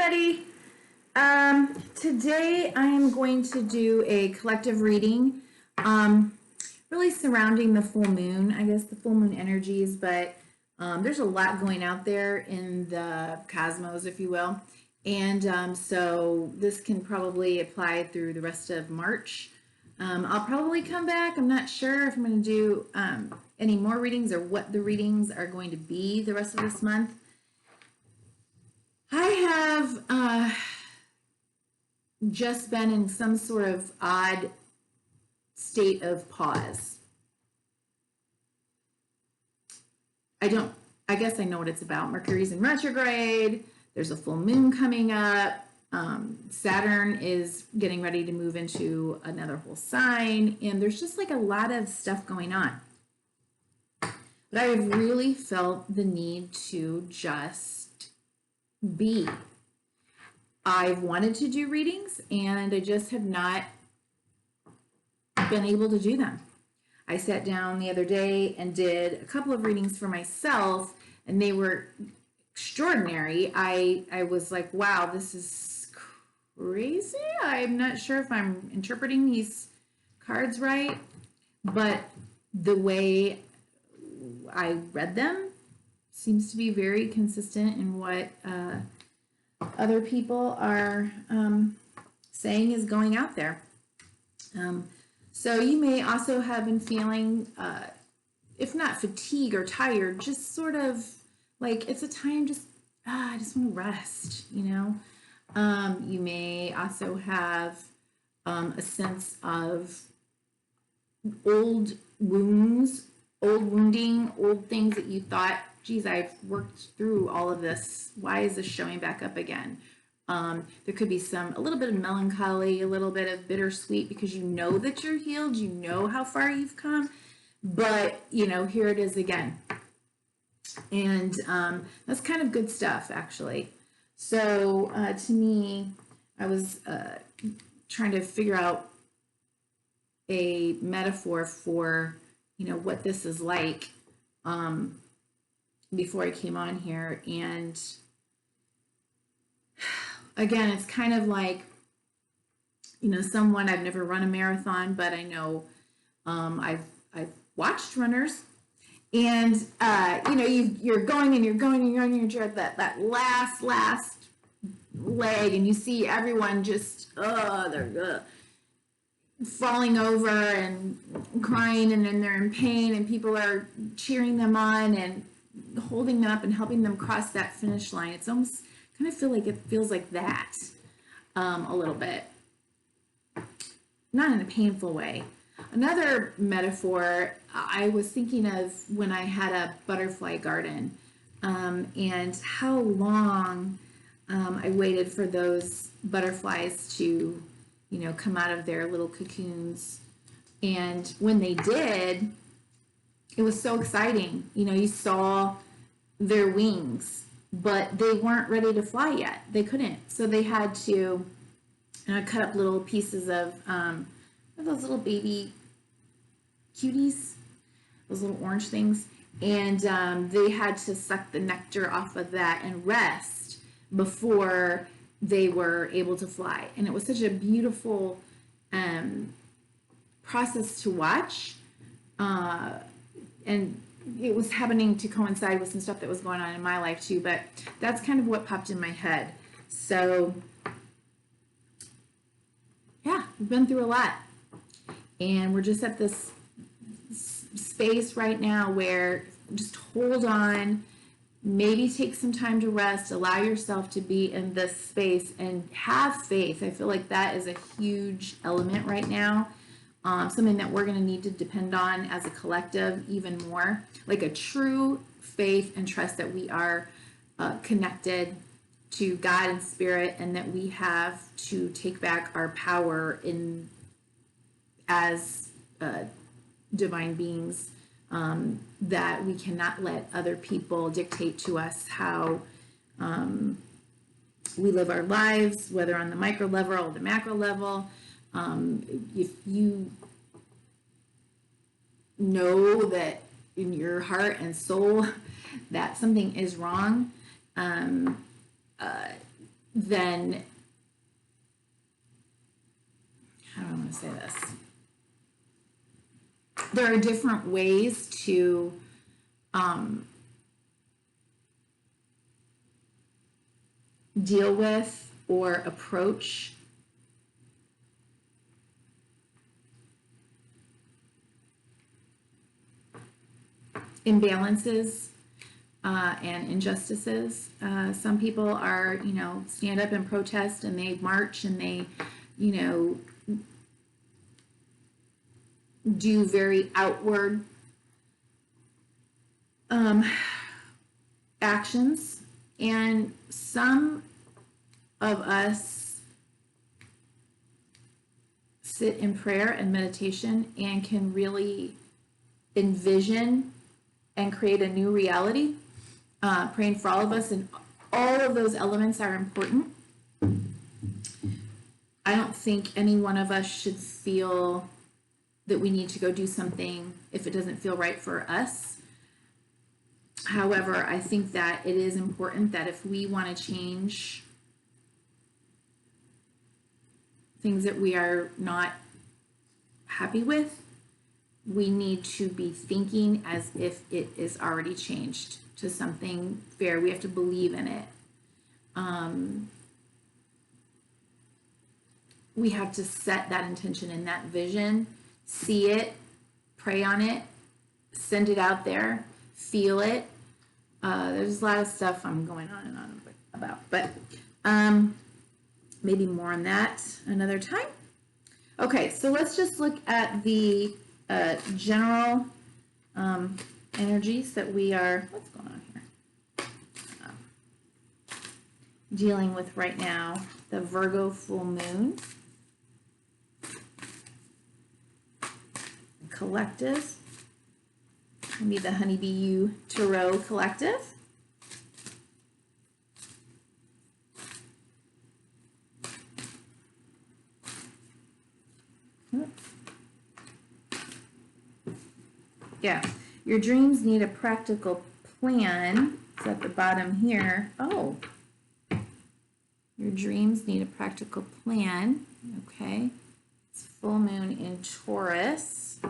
everybody. Today I am going to do a collective reading, really surrounding the full moon, I guess the full moon energies, but there's a lot going out there in the cosmos, if you will. And so this can probably apply through the rest of March. I'll probably come back. I'm not sure if I'm going to do any more readings or what the readings are going to be the rest of this month. I have just been in some sort of odd state of pause. I guess I know what it's about. Mercury's in retrograde. There's a full moon coming up. Saturn is getting ready to move into another whole sign. And there's just like a lot of stuff going on. But I've really felt the need to just be. I've wanted to do readings and I just have not been able to do them. I sat down the other day and did a couple of readings for myself and they were extraordinary. I was like, wow, this is crazy. I'm not sure if I'm interpreting these cards right, but the way I read them seems to be very consistent in what other people are saying is going out there. So you may also have been feeling, if not fatigue or tired, just sort of like it's a time I just want to rest, you know. You may also have a sense of old wounds, old wounding, old things that you thought, geez, I've worked through all of this. Why is this showing back up again? There could be a little bit of melancholy, a little bit of bittersweet because you know that you're healed, you know how far you've come, but you know, here it is again. And that's kind of good stuff, actually. So to me, I was trying to figure out a metaphor for, you know, what this is like before I came on here. And again, it's kind of like, you know, I've never run a marathon, but I know I've watched runners. And, you know, you're going and you're going and you're going and you're at that last leg and you see everyone just, they're falling over and crying and then they're in pain and people are cheering them on and holding them up and helping them cross that finish line. It's almost kind of feels like that a little bit. Not in a painful way. Another metaphor I was thinking of when I had a butterfly garden and how long I waited for those butterflies to, you know, come out of their little cocoons. And when they did, it was so exciting. You know, you saw their wings, but they weren't ready to fly yet. They couldn't. So they had to cut up little pieces of those little baby cuties, those little orange things. And they had to suck the nectar off of that and rest before they were able to fly. And it was such a beautiful process to watch. And it was happening to coincide with some stuff that was going on in my life too, but that's kind of what popped in my head. So yeah, we've been through a lot. And we're just at this space right now where just hold on, maybe take some time to rest, allow yourself to be in this space and have faith. I feel like that is a huge element right now. Something that we're going to need to depend on as a collective even more, like a true faith and trust that we are connected to God and spirit and that we have to take back our power as divine beings, that we cannot let other people dictate to us how we live our lives, whether on the micro level or the macro level. If you know that in your heart and soul that something is wrong, then, how do I want to say this? There are different ways to deal with or approach imbalances and injustices. Some people are, stand up and protest, and they march, and they, do very outward actions. And some of us sit in prayer and meditation and can really envision and create a new reality. Praying for all of us, and all of those elements are important. I don't think any one of us should feel that we need to go do something if it doesn't feel right for us. However, I think that it is important that if we want to change things that we are not happy with, we need to be thinking as if it is already changed to something fair. We have to believe in it. We have to set that intention and that vision, see it, pray on it, send it out there, feel it. There's a lot of stuff I'm going on and on about, but maybe more on that another time. Okay, so let's just look at the general energies that we are, what's going on here? Dealing with right now, the Virgo full moon. Collective. Maybe the Honeybee Tarot Collective. Yeah, your dreams need a practical plan. It's at the bottom here. Oh, your dreams need a practical plan. Okay, it's full moon in Taurus. I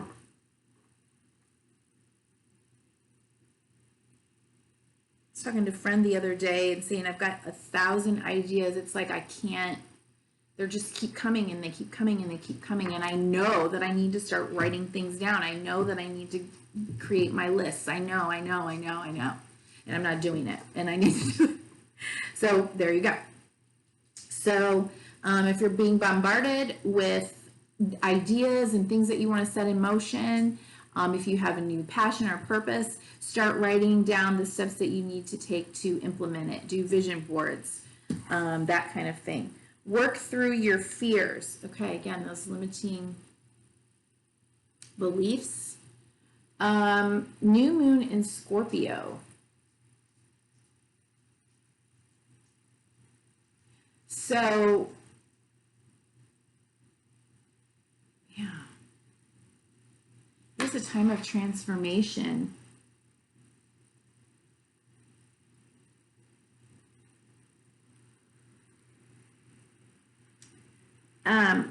was talking to a friend the other day and saying I've got 1,000 ideas. It's like I can't. They just keep coming, and they keep coming, and they keep coming. And I know that I need to start writing things down. I know that I need to create my lists. I know. And I'm not doing it. And I need to do it. So there you go. So if you're being bombarded with ideas and things that you want to set in motion, if you have a new passion or purpose, start writing down the steps that you need to take to implement it. Do vision boards, that kind of thing. Work through your fears. Okay, again, those limiting beliefs. New moon in Scorpio. So, yeah, it's a time of transformation. I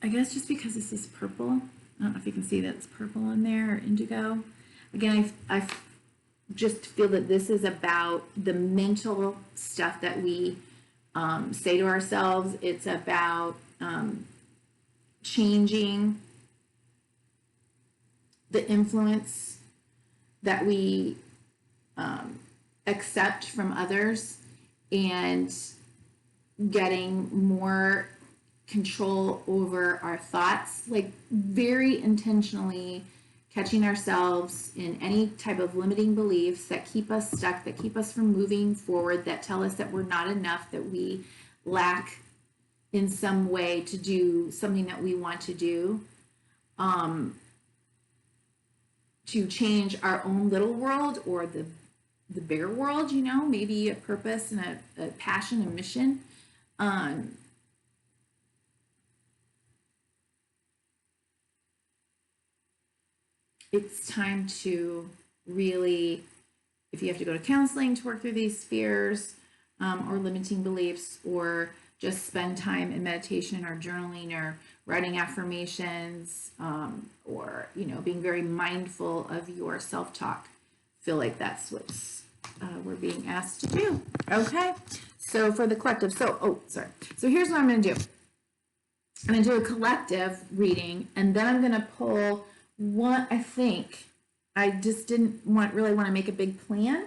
guess just because this is purple, I don't know if you can see that it's purple in there, or indigo. Again, I just feel that this is about the mental stuff that we say to ourselves. It's about changing the influence that we accept from others, and getting more control over our thoughts, like very intentionally catching ourselves in any type of limiting beliefs that keep us stuck, that keep us from moving forward, that tell us that we're not enough, that we lack in some way to do something that we want to do, to change our own little world or the bigger world, maybe a purpose and a passion and mission. It's time to really, if you have to go to counseling to work through these fears, or limiting beliefs, or just spend time in meditation or journaling or writing affirmations, or, you know, being very mindful of your self-talk. Feel like that's what's we're being asked to do. Okay, so for the collective, so here's what I'm going to do. I'm going to do a collective reading, and then I'm going to pull one. I think I just didn't really want to make a big plan,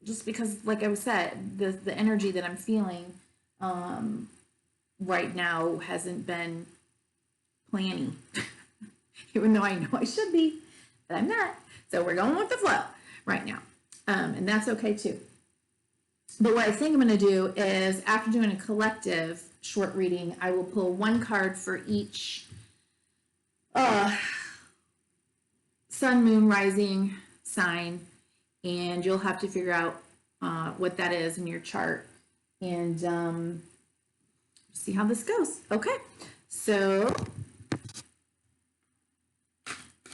just because, like I said, the energy that I'm feeling right now hasn't been planning, even though I know I should be, but I'm not. So we're going with the flow right now, and that's okay too. But what I think I'm going to do is, after doing a collective short reading, I will pull one card for each sun, moon, rising sign, and you'll have to figure out what that is in your chart, and see how this goes. Okay, so,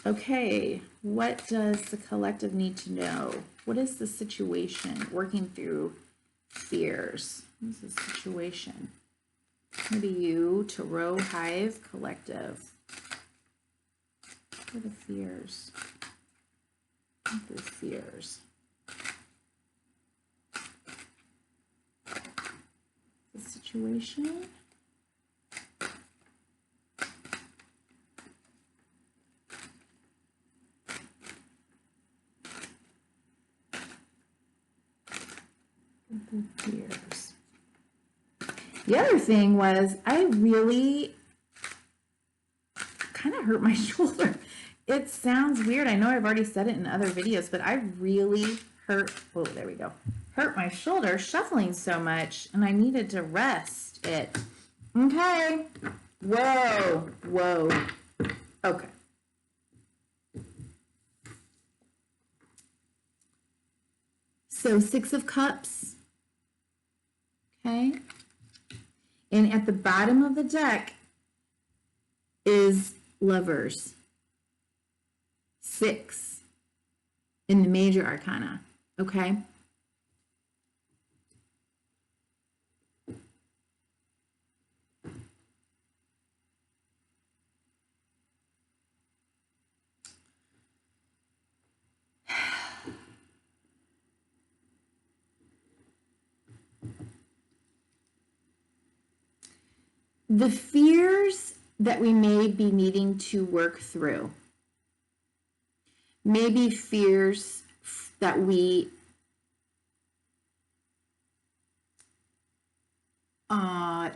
okay, what does the collective need to know? What is the situation? Working through fears. What is the situation? Maybe you, Tarot, Hive, Collective. What are the fears? What are the fears? The situation. Fears. The other thing was, I really kind of hurt my shoulder. It sounds weird. I know I've already said it in other videos, but I really hurt my shoulder shuffling so much, and I needed to rest it. Okay. Whoa. Okay. So 6 of Cups. Okay. And at the bottom of the deck is Lovers. 6 in the major arcana. Okay. The fears that we may be needing to work through, maybe fears that we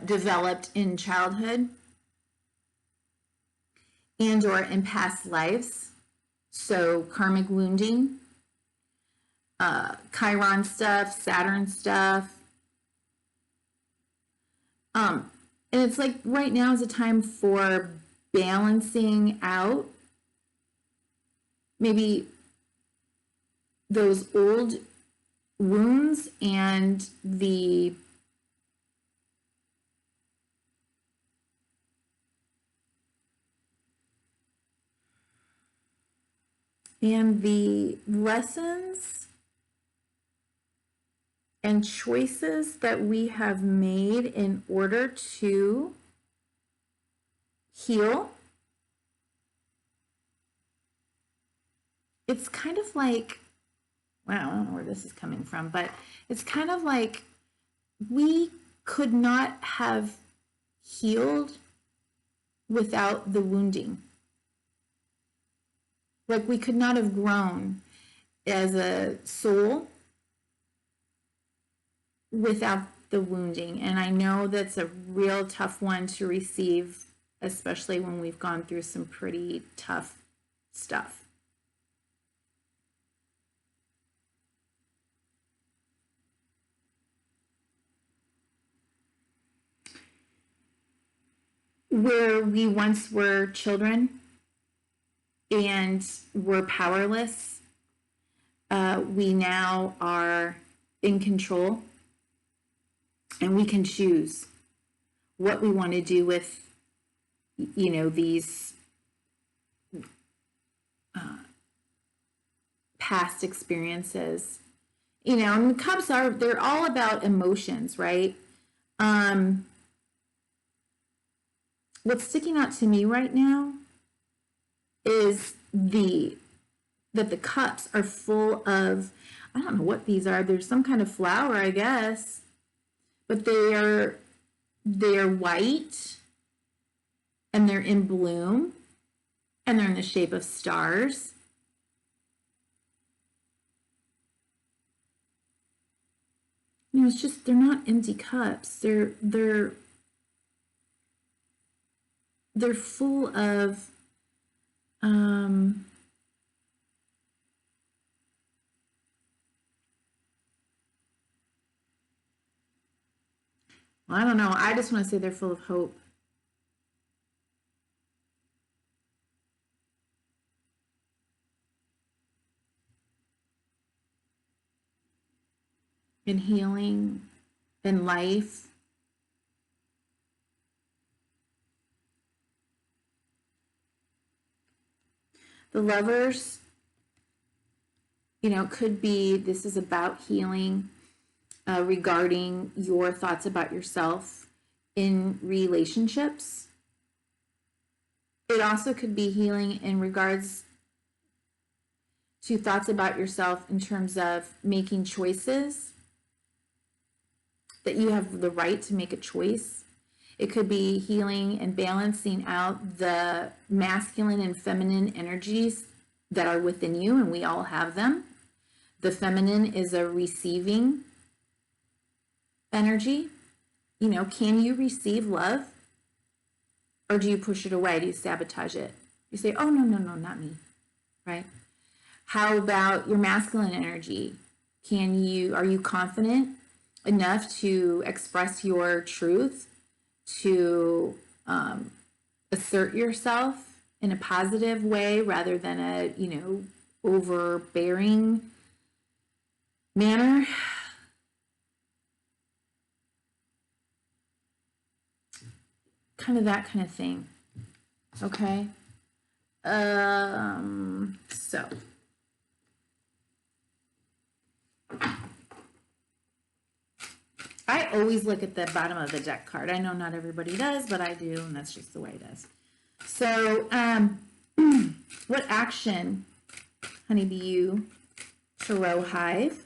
developed in childhood and or in past lives. So karmic wounding, Chiron stuff, Saturn stuff. And it's like right now is a time for balancing out maybe those old wounds and the lessons and choices that we have made in order to heal. It's kind of like, well, I don't know where this is coming from, but it's kind of like we could not have healed without the wounding. Like we could not have grown as a soul without the wounding. And I know that's a real tough one to receive, especially when we've gone through some pretty tough stuff. Where we once were children and were powerless, we now are in control, and we can choose what we want to do with, you know, these past experiences. You know, and the cups they're all about emotions, right? What's sticking out to me right now is that the cups are full of, I don't know what these are. There's some kind of flower, I guess, but they're white and they're in bloom and they're in the shape of stars. You know, it's just, they're not empty cups. They're full of well, I don't know. I just want to say they're full of hope. And healing and life. The Lovers, you know, could be, this is about healing regarding your thoughts about yourself in relationships. It also could be healing in regards to thoughts about yourself in terms of making choices, that you have the right to make a choice. It could be healing and balancing out the masculine and feminine energies that are within you, and we all have them. The feminine is a receiving energy. You know, can you receive love? Or do you push it away? Do you sabotage it? You say, oh, no, not me, right? How about your masculine energy? Are you confident enough to express your truth, to assert yourself in a positive way rather than a, you know, overbearing manner? Kind of that kind of thing. Okay. So I always look at the bottom of the deck card. I know not everybody does, but I do, and that's just the way it is. So, what action, Honeybee Tarot Hive,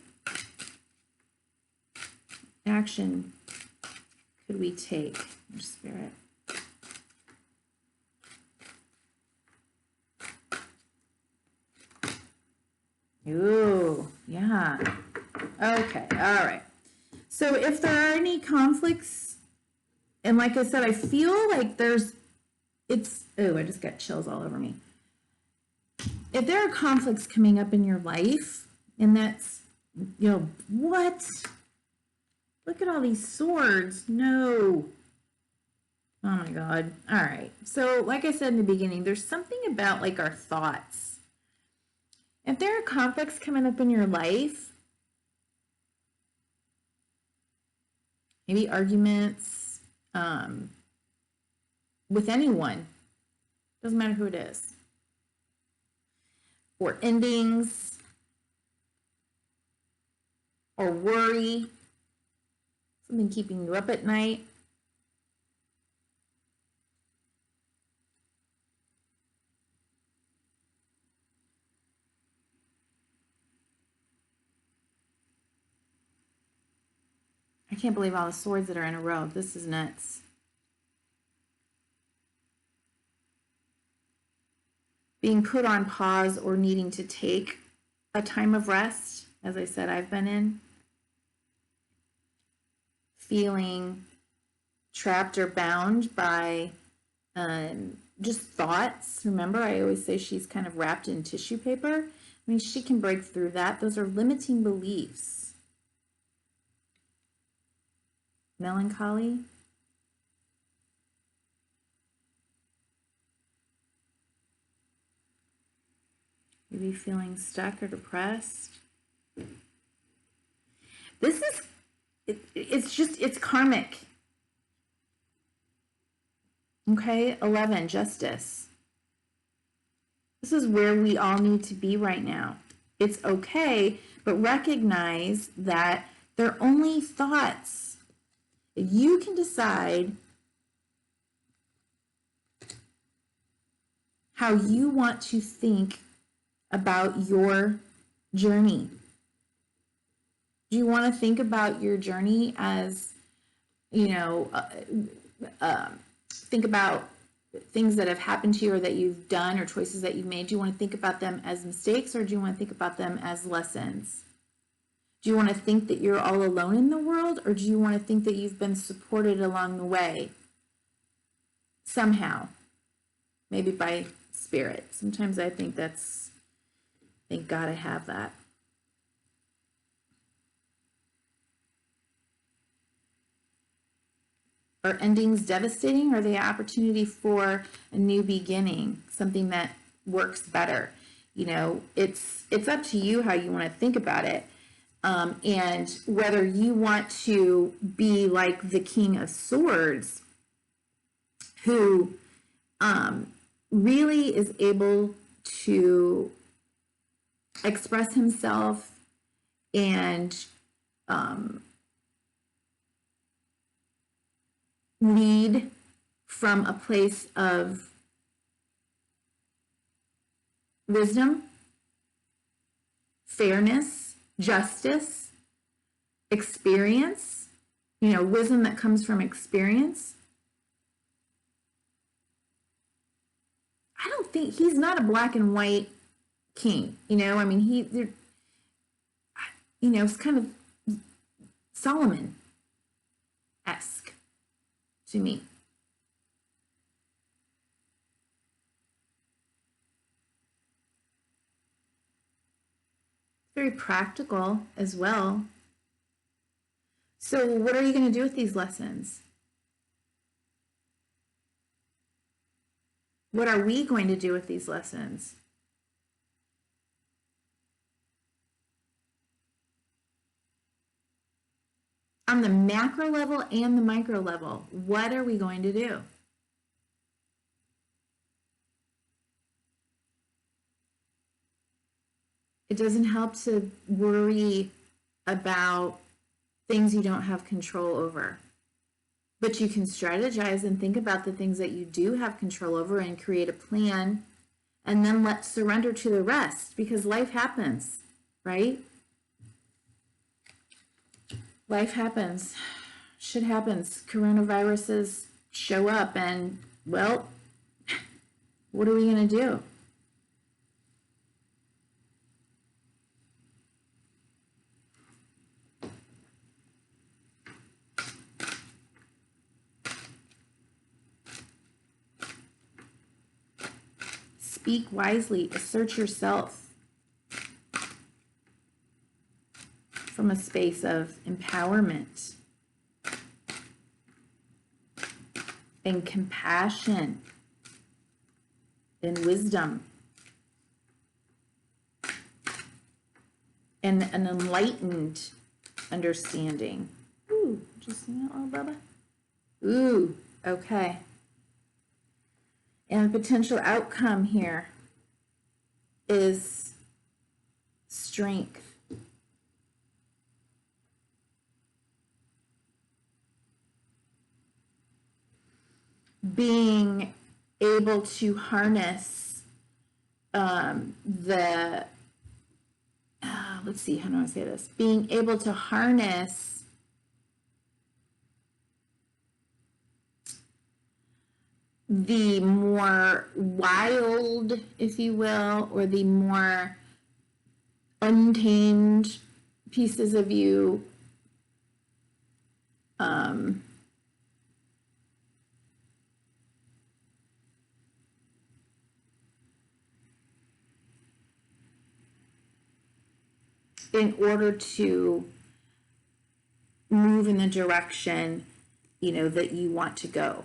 action could we take, your spirit? Ooh, yeah. Okay, all right. So if there are any conflicts, and like I said, I feel like oh, I just got chills all over me. If there are conflicts coming up in your life, and that's, you know, what? Look at all these swords. No. Oh my God. All right. So like I said in the beginning, there's something about like our thoughts. If there are conflicts coming up in your life, maybe arguments with anyone, doesn't matter who it is, or endings, or worry, something keeping you up at night. I can't believe all the swords that are in a row. This is nuts. Being put on pause or needing to take a time of rest, as I said, I've been in. Feeling trapped or bound by just thoughts. Remember, I always say she's kind of wrapped in tissue paper. I mean, she can break through that. Those are limiting beliefs. Melancholy. Maybe feeling stuck or depressed. This is, it's karmic. Okay, 11, justice. This is where we all need to be right now. It's okay, but recognize that they're only thoughts. You can decide how you want to think about your journey. Do you want to think about your journey as, you know, think about things that have happened to you or that you've done or choices that you've made? Do you want to think about them as mistakes, or do you want to think about them as lessons? Do you want to think that you're all alone in the world, or do you want to think that you've been supported along the way somehow? Maybe by spirit. Sometimes I think that's, thank God I have that. Are endings devastating, or are they an opportunity for a new beginning, something that works better? You know, it's up to you how you want to think about it, and whether you want to be like the King of Swords, who really is able to express himself and lead from a place of wisdom, fairness, justice, experience, you know, wisdom that comes from experience. I don't think he's not a black and white king, you know. I mean, you know, it's kind of Solomon-esque to me. Very practical as well. So what are you going to do with these lessons? What are we going to do with these lessons? On the macro level and the micro level, what are we going to do? It doesn't help to worry about things you don't have control over. But you can strategize and think about the things that you do have control over and create a plan, and then let's surrender to the rest, because life happens, right? Life happens. Shit happens. Coronaviruses show up, and, well, what are we going to do? Speak wisely, assert yourself from a space of empowerment and compassion and wisdom and an enlightened understanding. Ooh, did you see that little Bubba? Ooh, okay. And the potential outcome here is strength. Being able to harness let's see, how do I say this? Being able to harness the more wild, if you will, or the more untamed pieces of you, in order to move in the direction, you know, that you want to go.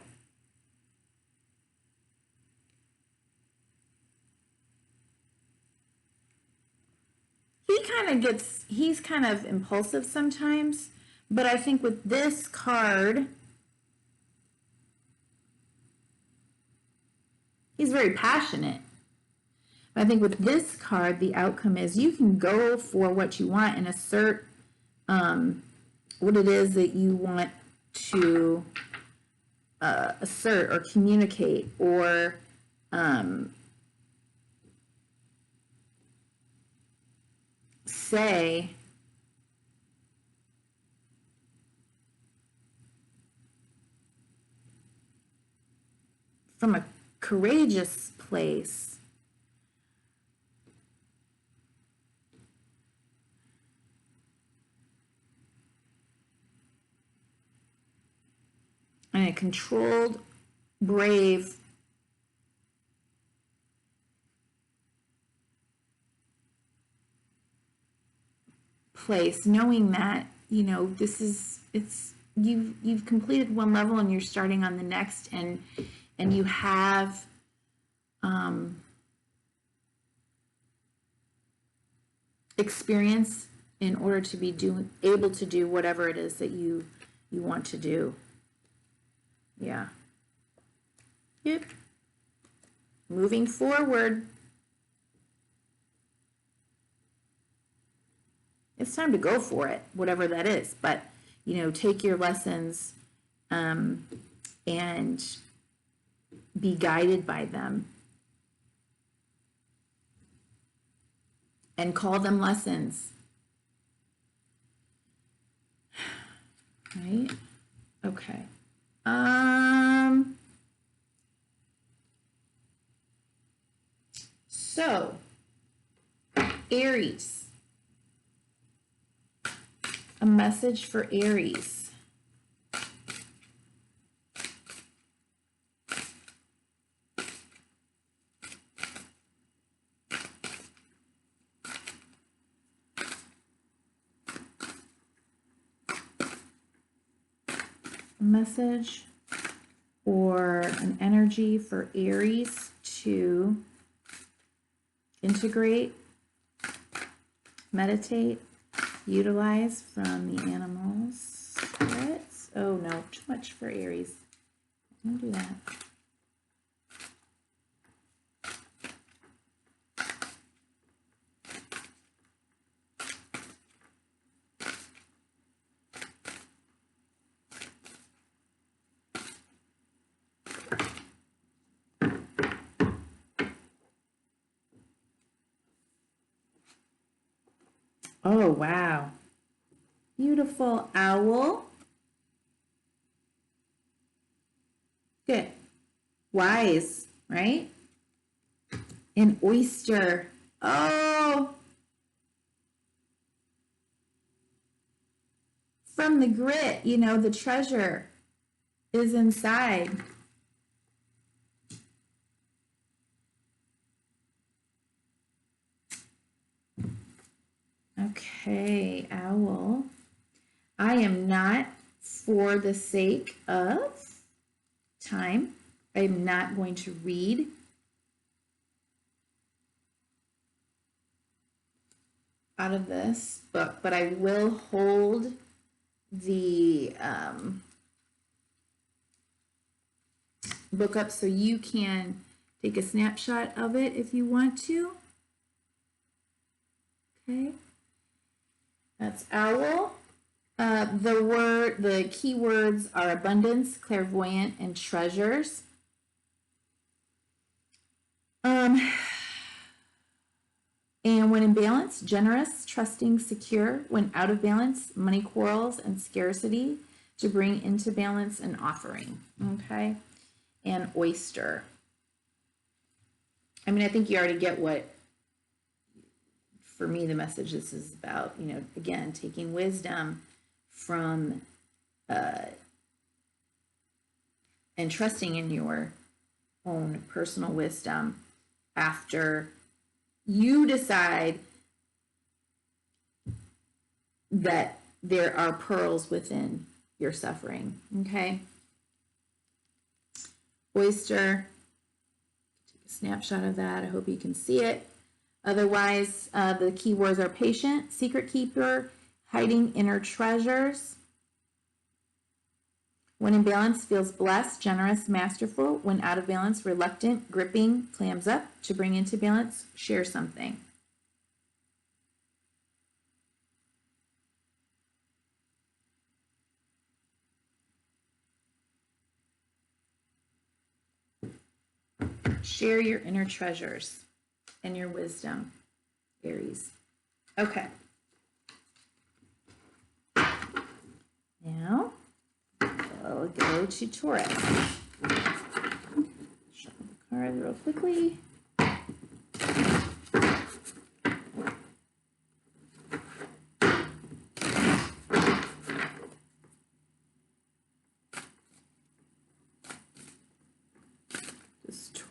He's kind of impulsive sometimes, but I think with this card, he's very passionate, I think with this card, the outcome is you can go for what you want and assert what it is that you want to assert or communicate or say from a courageous place. And a controlled, brave place, knowing that, you know, this is, it's, you've completed one level and you're starting on the next, and you have experience in order to be able to do whatever it is that you want to do. Yeah. Yep. Moving forward. It's time to go for it, whatever that is. But, you know, take your lessons and be guided by them. And call them lessons. Right? Okay. So, Aries. A message for Aries. A message or an energy for Aries to integrate, meditate, utilize from the animals. Spirits. Oh no, too much for Aries. Don't do that. Oh, wow. Beautiful owl. Good. Wise, right? An oyster. Oh. From the grit, you know, the treasure is inside. Okay, owl. I am not, for the sake of time, I am not going to read out of this book, but I will hold the book up so you can take a snapshot of it if you want to. Okay. That's owl. The key words are abundance, clairvoyant, and treasures. And when in balance, generous, trusting, secure. When out of balance, money quarrels and scarcity to bring into balance an offering. Okay. And oyster. I mean, I think you already get what, for me, the message this is about, you know, again, taking wisdom from and trusting in your own personal wisdom after you decide that there are pearls within your suffering. Okay. Oyster. Take a snapshot of that. I hope you can see it. Otherwise, the keywords are patient, secret keeper, hiding inner treasures. When in balance, feels blessed, generous, masterful. When out of balance, reluctant, gripping, clams up. To bring into balance, share something. Share your inner treasures and your wisdom, Aries. Okay. Now, I'll go to Taurus. Shuffle the cards real quickly.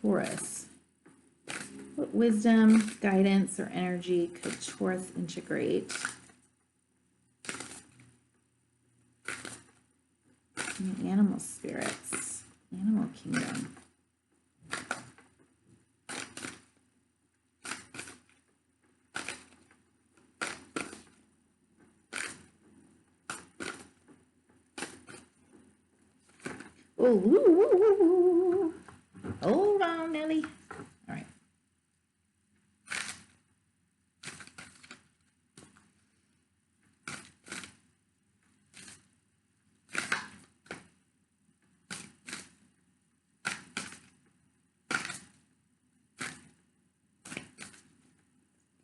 Taurus. What wisdom, guidance, or energy could Taurus integrate? Animal spirits, animal kingdom. Oh, hold on, Nelly. All right.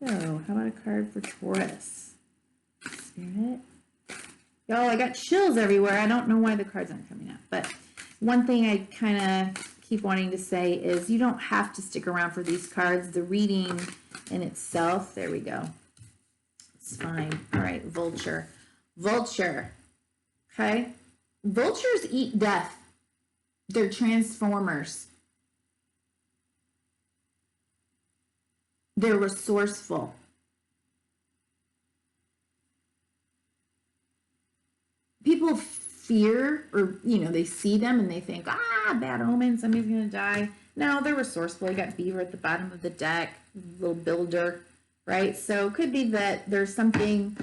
So, how about a card for Taurus? Spirit. Y'all, I got chills everywhere. I don't know why the cards aren't coming up, but one thing I kind of keep wanting to say is you don't have to stick around for these cards. The reading in itself, there we go. It's fine. All right, vulture. Vulture. Okay. Vultures eat death. They're transformers. They're resourceful. People fear, or, they see them and they think, bad omen, somebody's going to die. No, they're resourceful. You got beaver at the bottom of the deck, little builder, right? So it could be that there's something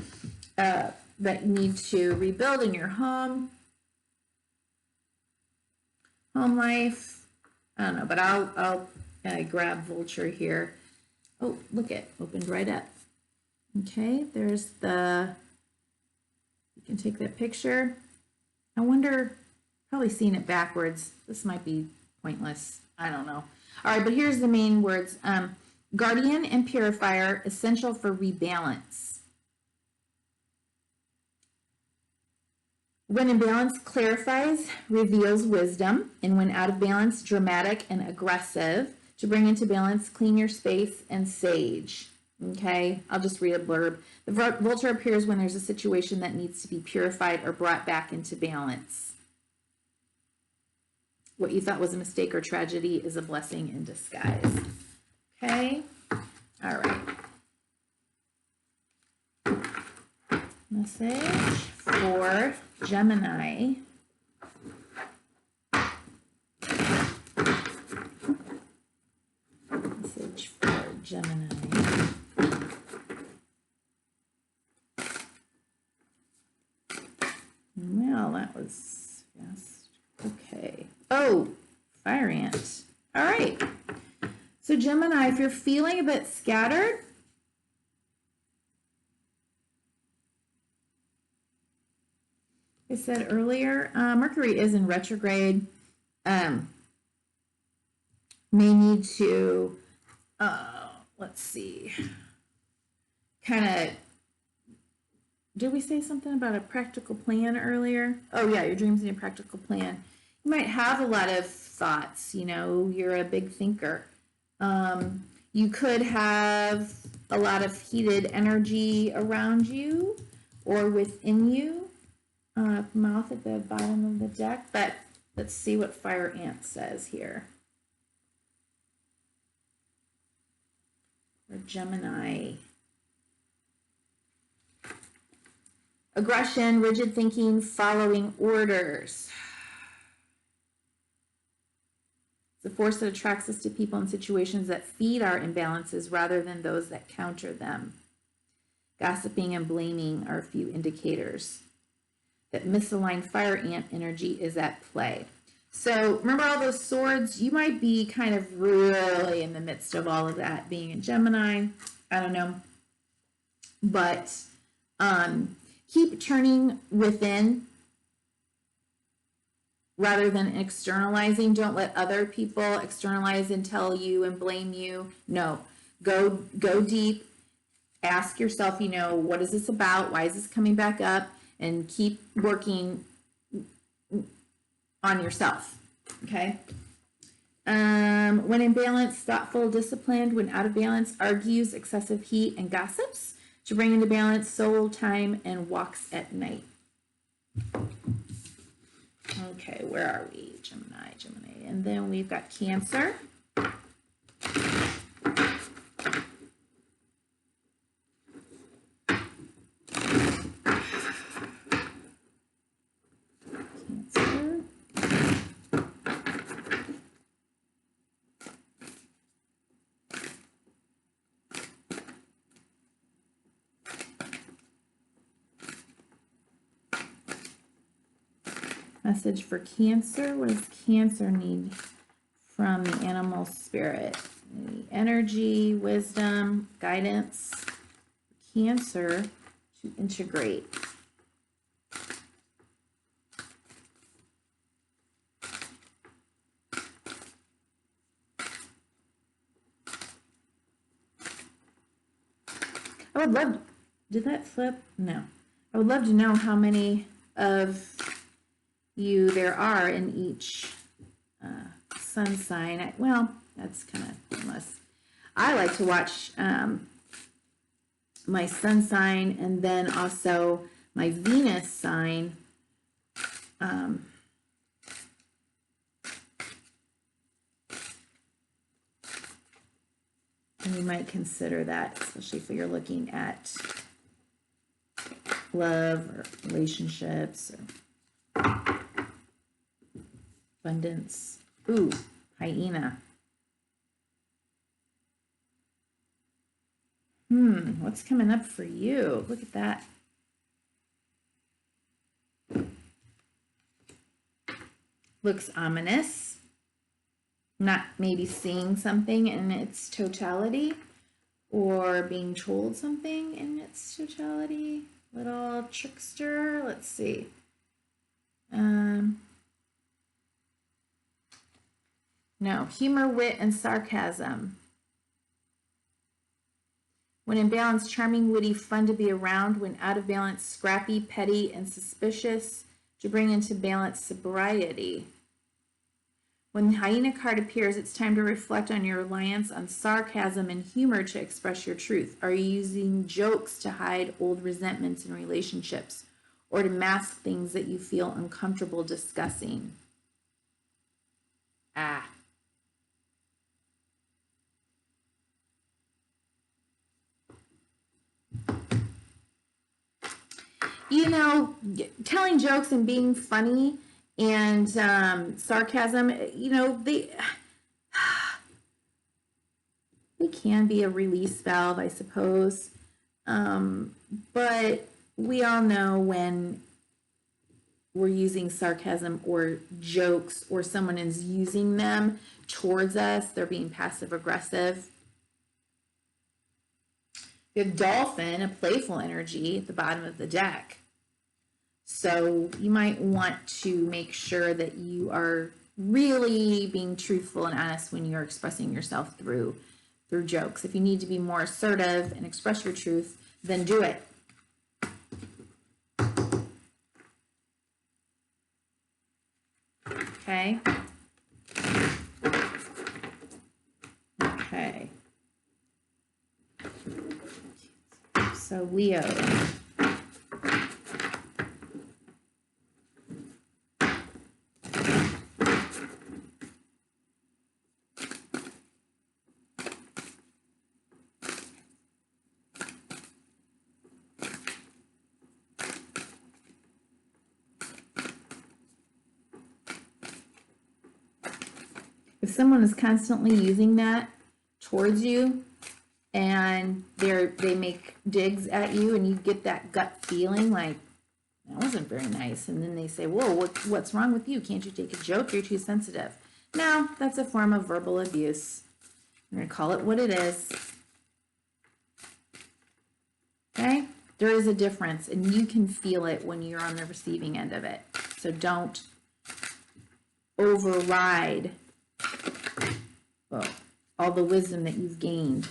that you need to rebuild in your home life. I don't know, but I'll grab vulture here. Oh, look, it opened right up. Okay, there's you can take that picture. I wonder, probably seeing it backwards. This might be pointless. I don't know. All right, but here's the main words. Guardian and purifier, essential for rebalance. When in balance, clarifies, reveals wisdom. And when out of balance, dramatic and aggressive. To bring into balance, clean your space, and sage. Okay, I'll just read a blurb. The vulture appears when there's a situation that needs to be purified or brought back into balance. What you thought was a mistake or tragedy is a blessing in disguise. Okay, all right. Message for Gemini. Message for Gemini. Well, that was fast. Okay. Oh, fire ant. All right. So Gemini, if you're feeling a bit scattered, I said earlier, Mercury is in retrograde. May need to, let's see, kind of, did we say something about a practical plan earlier? Oh yeah, your dreams need a practical plan. You might have a lot of thoughts, you're a big thinker. You could have a lot of heated energy around you or within you. Mouth at the bottom of the deck, but let's see what fire ant says here. For Gemini. Aggression, rigid thinking, following orders. It's a force that attracts us to people and situations that feed our imbalances rather than those that counter them. Gossiping and blaming are a few indicators. that misaligned fire ant energy is at play. So remember all those swords? You might be kind of really in the midst of all of that, being a Gemini. I don't know. But keep turning within rather than externalizing. Don't let other people externalize and tell you and blame you. No, go deep. Ask yourself, you know, what is this about? Why is this coming back up? And keep working on yourself, okay? When in balance, thoughtful, disciplined. When out of balance, argues, excessive heat, and gossips. To bring into balance, soul time, and walks at night. Okay, where are we? Gemini. And then we've got Cancer. Message for Cancer. What does Cancer need from the animal spirit? Energy, wisdom, guidance. Cancer to integrate. I would love, did that flip? No. I would love to know how many of you there are in each sun sign. Well, that's kind of pointless. I like to watch my sun sign and then also my Venus sign. And you might consider that, especially if you're looking at love or relationships or abundance. Ooh, hyena. What's coming up for you? Look at that. Looks ominous. Not maybe seeing something in its totality or being told something in its totality. Little trickster. Let's see. No, humor, wit, and sarcasm. When in balance, charming, witty, fun to be around. When out of balance, scrappy, petty, and suspicious. To bring into balance, sobriety. When the hyena card appears, it's time to reflect on your reliance on sarcasm and humor to express your truth. Are you using jokes to hide old resentments in relationships or to mask things that you feel uncomfortable discussing? You know, telling jokes and being funny and sarcasm, you know, they can be a release valve, I suppose. But we all know when we're using sarcasm or jokes or someone is using them towards us, they're being passive aggressive. You have dolphin, a playful energy at the bottom of the deck. So you might want to make sure that you are really being truthful and honest when you're expressing yourself through jokes. If you need to be more assertive and express your truth, then do it. Okay. Okay. So Leo. If someone is constantly using that towards you and they make digs at you and you get that gut feeling like, That wasn't very nice. And then they say, whoa, what's wrong with you? Can't you take a joke? You're too sensitive. No, that's a form of verbal abuse. I'm going to call it what it is. Okay? There is a difference, and you can feel it when you're on the receiving end of it. So don't override all the wisdom that you've gained.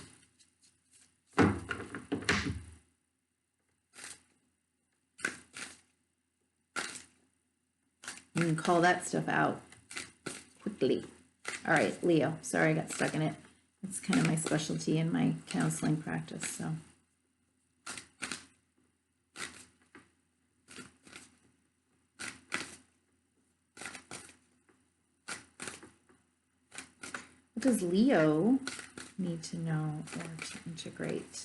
You can call that stuff out quickly. All right, Leo. Sorry, I got stuck in it. It's kind of my specialty in my counseling practice, so. What does Leo need to know or to integrate?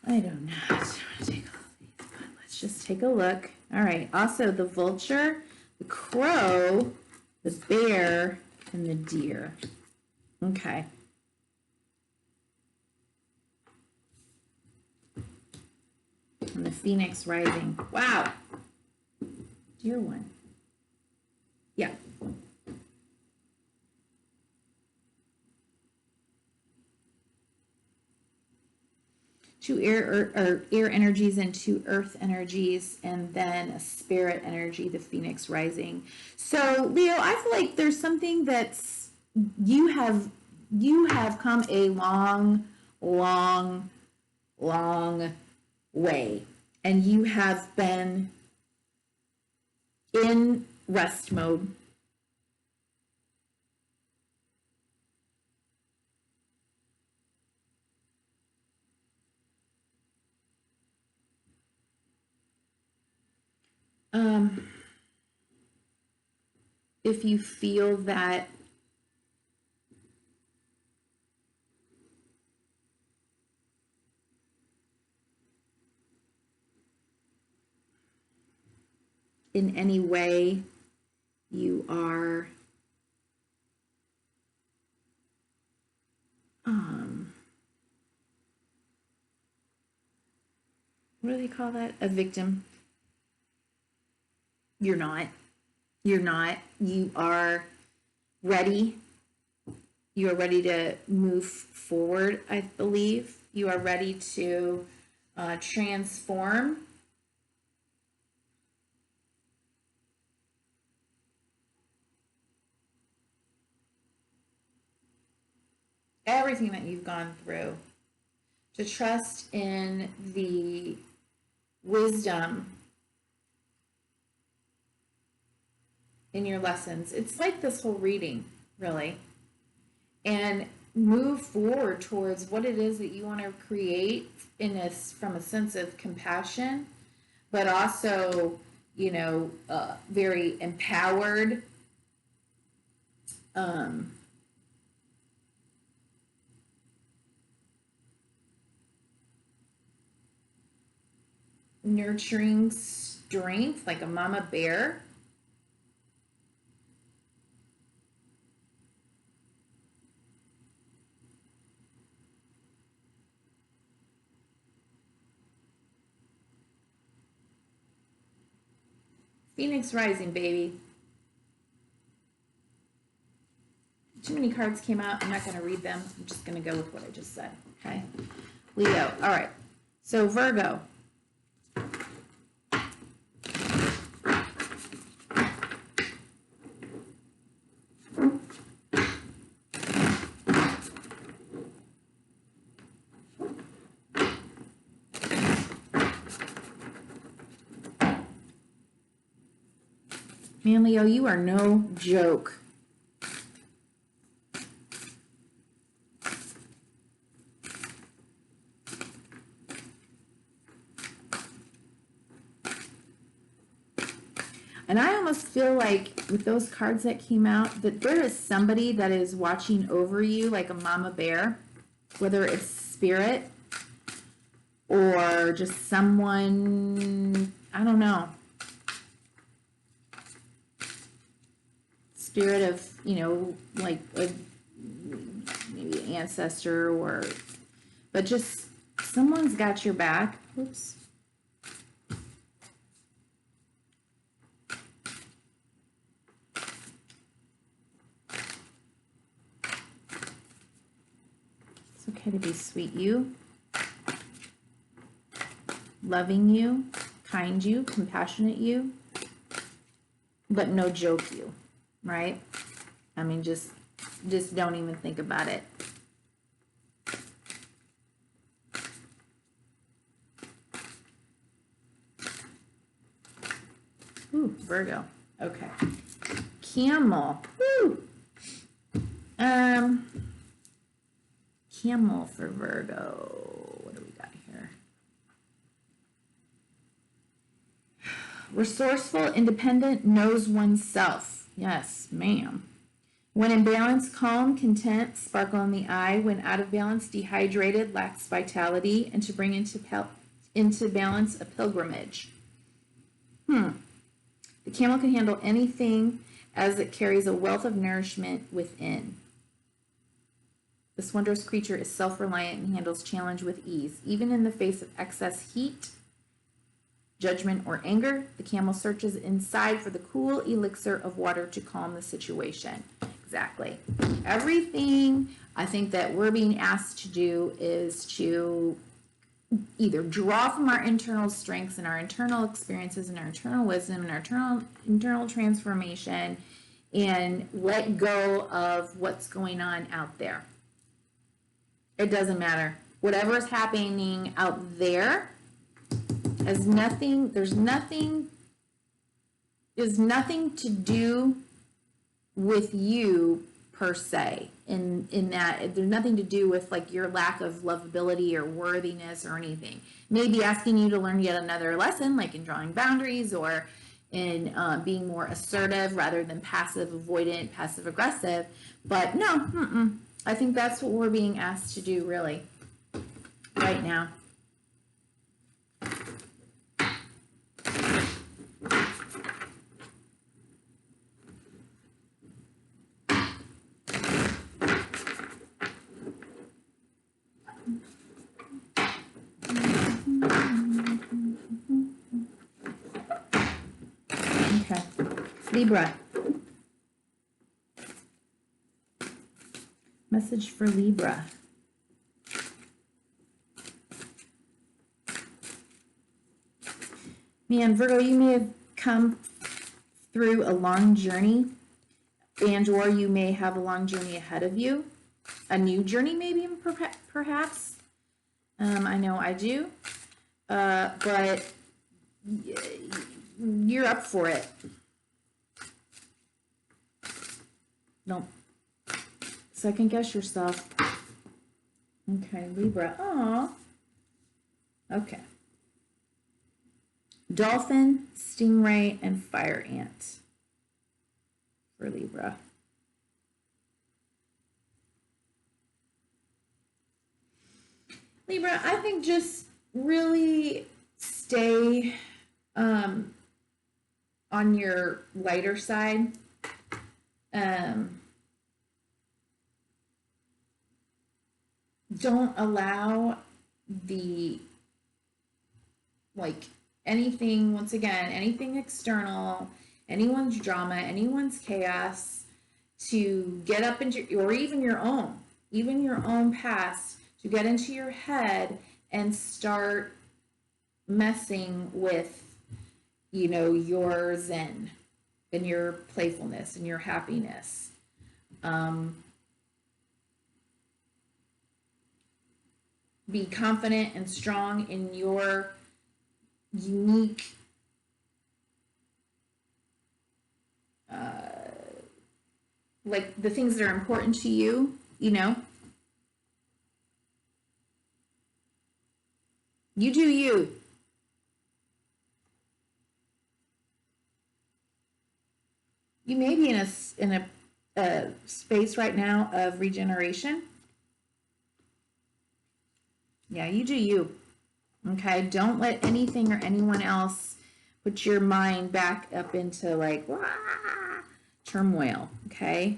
I don't know. I just want to take all of these, but let's just take a look. All right. Also, the vulture, the crow, the bear, and the deer. Okay. And the phoenix rising. Wow. Deer one. Yeah. Two air energies and two earth energies, and then a spirit energy, the phoenix rising. So Leo, I feel like there's something that's you have come a long way, and you have been in rest mode. If you feel that in any way you are what do they call that? A victim. You're not. You're not. You are ready. You are ready to move forward, I believe. You are ready to transform. Everything that you've gone through. To trust in the wisdom in your lessons. It's like this whole reading, really. And move forward towards what it is that you want to create from a sense of compassion, but also, very empowered. Nurturing strength, like a mama bear. Phoenix rising, baby. Too many cards came out. I'm not going to read them. I'm just going to go with what I just said. Okay. Leo. All right. So Virgo. Man, Leo, you are no joke. And I almost feel like with those cards that came out, that there is somebody that is watching over you like a mama bear, whether it's spirit or just someone, I don't know. Spirit of, like maybe an ancestor but just Someone's got your back. Oops. It's okay to be sweet you, loving you, kind you, compassionate you, but no joke you, right? I mean, just don't even think about it. Ooh, Virgo. Okay. Camel. Woo. Camel for Virgo. What do we got here? Resourceful, independent, knows oneself. Yes, ma'am. When in balance, calm, content, sparkle in the eye. When out of balance, dehydrated, lacks vitality, and to bring into balance a pilgrimage. The camel can handle anything as it carries a wealth of nourishment within. This wondrous creature is self-reliant and handles challenge with ease. Even in the face of excess heat, judgment, or anger, the camel searches inside for the cool elixir of water to calm the situation. Exactly. Everything I think that we're being asked to do is to either draw from our internal strengths and our internal experiences and our internal wisdom and our internal transformation and let go of what's going on out there. It doesn't matter. Whatever is happening out there has nothing, there's nothing to do with you per se. In that there's nothing to do with like your lack of lovability or worthiness or anything. Maybe asking you to learn yet another lesson, like in drawing boundaries or in being more assertive rather than passive, avoidant, passive aggressive. But no, I think that's what we're being asked to do really right now. Okay, Libra. Message for Libra. Man, Virgo, you may have come through a long journey, and or you may have a long journey ahead of you. A new journey maybe, perhaps. I know I do. But you're up for it. Don't second guess yourself. Okay, Libra. Aw. Okay. Dolphin, stingray, and fire ant for Libra. Libra, I think just really stay on your lighter side. Don't allow anything, once again, anything external, anyone's drama, anyone's chaos to get up into, or even your own past, to get into your head and start messing with, your zen and your playfulness and your happiness. Be confident and strong in your unique like the things that are important to you, you do you. You may be in a space right now of regeneration. Yeah, you do you. Okay, don't let anything or anyone else put your mind back up into turmoil. Okay,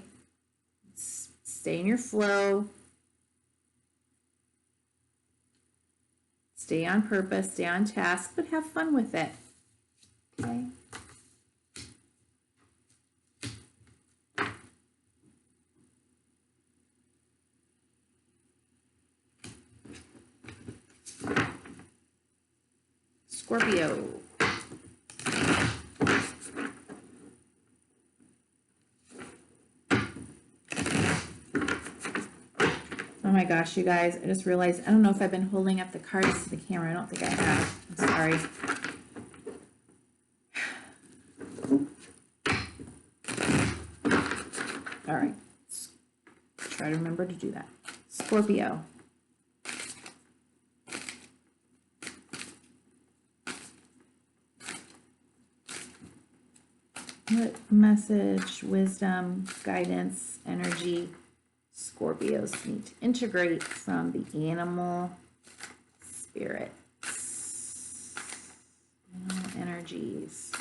stay in your flow. Stay on purpose, stay on task, but have fun with it. Okay. Scorpio. Oh my gosh, you guys, I just realized, I don't know if I've been holding up the cards to the camera. I don't think I have. I'm sorry. All right. Try to remember to do that. Scorpio. What message, wisdom, guidance, energy Scorpios need to integrate from the animal spirits, animal energies?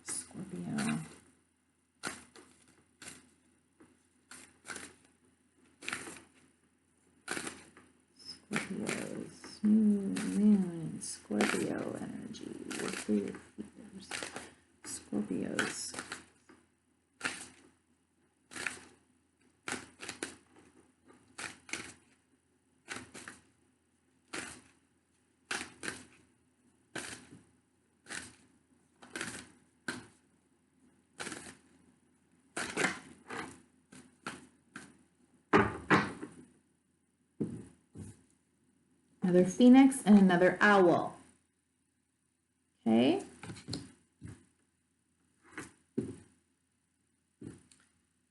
Scorpio. Scorpios, moon, Scorpio energy. Work through your fears. Scorpios. Another phoenix and another owl. Okay.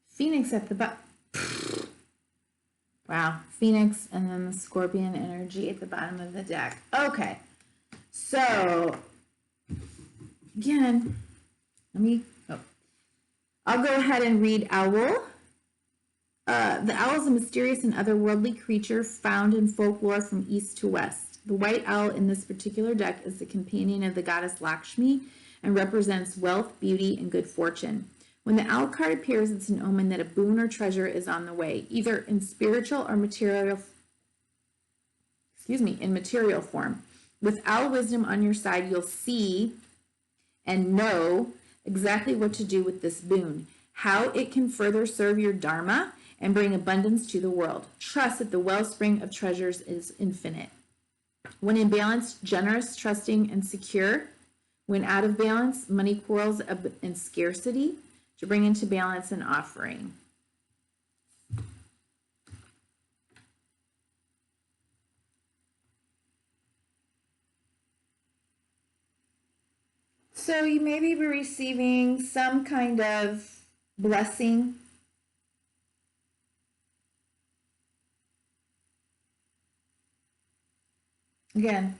Phoenix at the bottom. Wow. Phoenix and then the scorpion energy at the bottom of the deck. Okay. So, again, I'll go ahead and read owl. The owl is a mysterious and otherworldly creature found in folklore from east to west. The white owl in this particular deck is the companion of the goddess Lakshmi and represents wealth, beauty, and good fortune. When the owl card appears, it's an omen that a boon or treasure is on the way, either in spiritual or material, in material form. With owl wisdom on your side, you'll see and know exactly what to do with this boon, how it can further serve your dharma and bring abundance to the world. Trust that the wellspring of treasures is infinite. When in balance, generous, trusting, and secure. When out of balance, money quarrels and scarcity. To bring into balance an offering. So you may be receiving some kind of blessing. Again,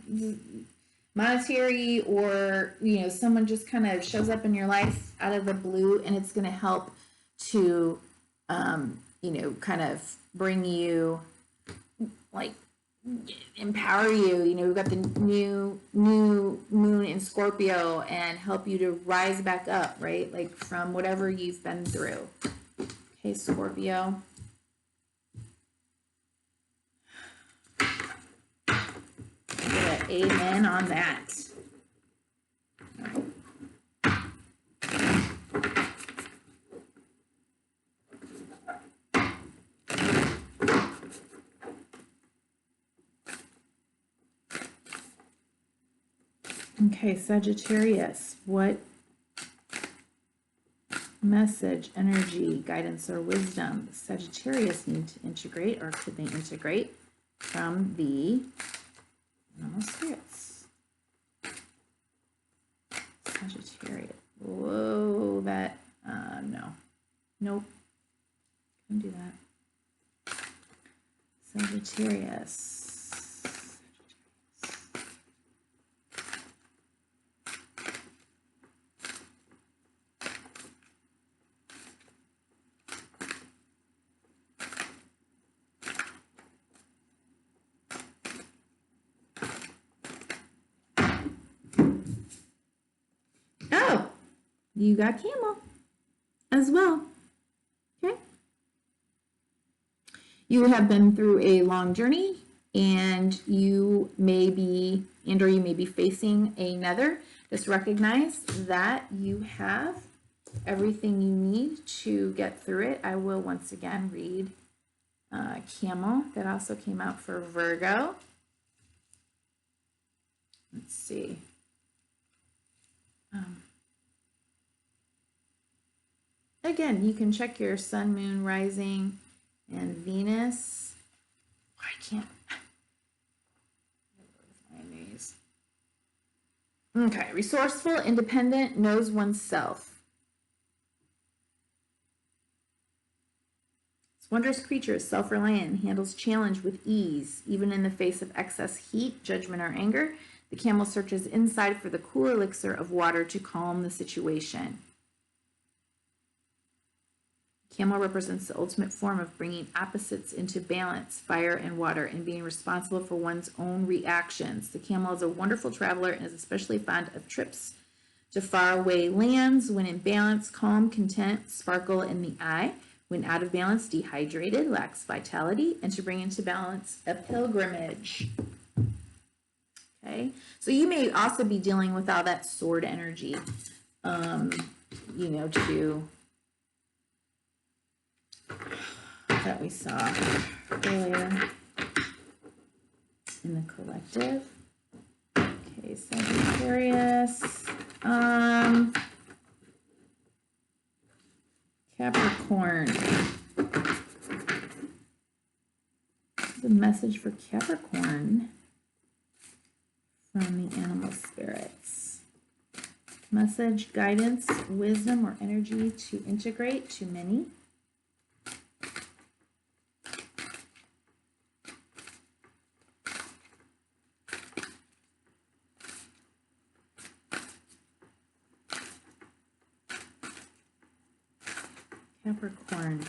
monetary, or someone just kind of shows up in your life out of the blue, and it's going to help to kind of bring you, like, empower you. We've got the new moon in Scorpio and help you to rise back up, right? Like from whatever you've been through. Okay, Scorpio. Amen on that. Okay, Sagittarius, what message, energy, guidance, or wisdom does Sagittarius need to integrate, or could they integrate from the animal spirits? Sagittarius. Whoa, that, no. Nope. Couldn't do that. Sagittarius. Oh, you got camel as well. Okay, You have been through a long journey, and you may be facing another. Just recognize that you have everything you need to get through it. I will once again read Camel. That also came out for Virgo. Let's see. Again, you can check your sun, moon, rising, and Venus. I can't. Okay, resourceful, independent, knows oneself. This wondrous creature is self-reliant, handles challenge with ease, even in the face of excess heat, judgment, or anger. The camel searches inside for the cool elixir of water to calm the situation. Camel represents the ultimate form of bringing opposites into balance, fire and water, and being responsible for one's own reactions. The camel is a wonderful traveler and is especially fond of trips to faraway lands. When in balance, calm, content, sparkle in the eye. When out of balance, dehydrated, lacks vitality, and to bring into balance, a pilgrimage. Okay, so you may also be dealing with all that sword energy, too. That we saw earlier in the collective. Okay, Sagittarius, Capricorn. The message for Capricorn from the animal spirits. Message, guidance, wisdom, or energy to integrate to many. Capricorn.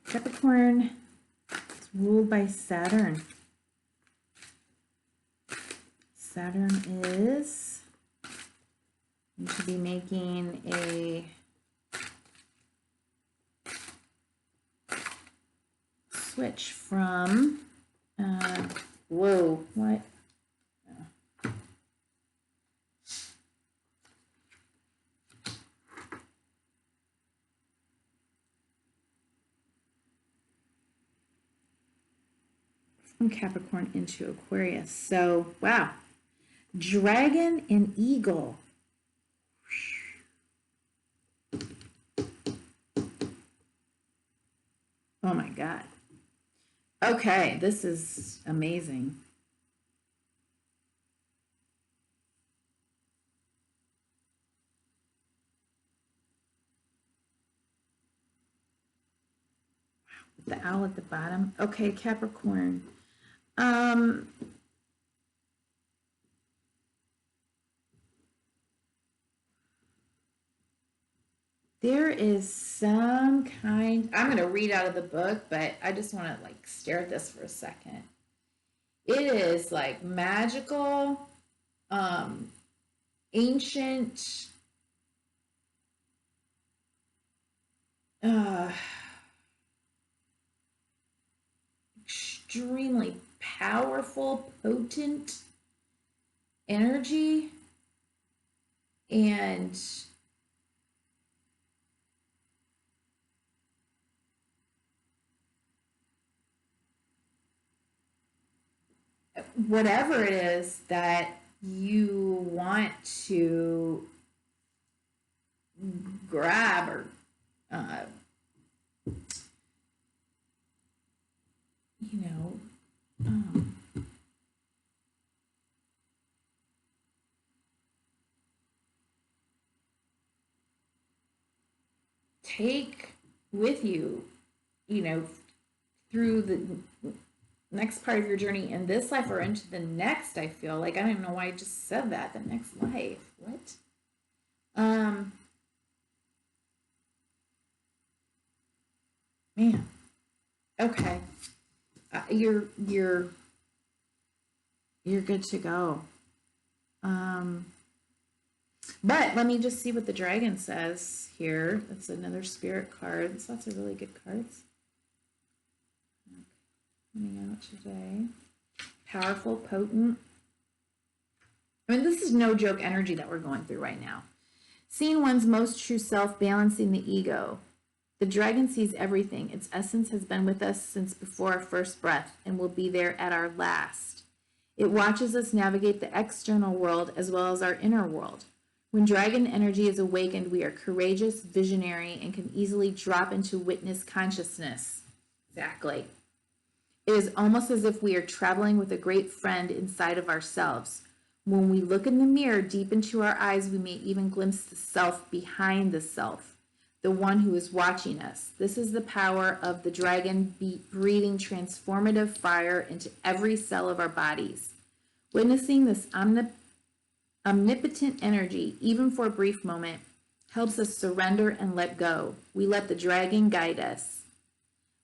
Capricorn is ruled by Saturn. Saturn is going to be making a switch from, what? From Capricorn into Aquarius. So, wow. Dragon and eagle. Oh my God. Okay, this is amazing. Wow, the owl at the bottom. Okay, Capricorn. There is some kind, I'm going to read out of the book, but I just want to like stare at this for a second. It is like magical, ancient, extremely powerful, potent energy, and whatever it is that you want to grab or take with you, through the next part of your journey in this life or into the next. I feel like I don't even know why I just said that. The next life. What? Man. Okay. You're good to go. But let me just see what the dragon says here. That's another spirit card. There's lots of really good cards coming out today. Powerful, potent. I mean, this is no joke energy that we're going through right now. Seeing one's most true self, balancing the ego. The dragon sees everything. Its essence has been with us since before our first breath and will be there at our last. It watches us navigate the external world as well as our inner world. When dragon energy is awakened, we are courageous, visionary, and can easily drop into witness consciousness. Exactly. It is almost as if we are traveling with a great friend inside of ourselves. When we look in the mirror deep into our eyes, we may even glimpse the self behind the self, the one who is watching us. This is the power of the dragon breathing transformative fire into every cell of our bodies. Witnessing this omnipotent energy, even for a brief moment, helps us surrender and let go. We let the dragon guide us.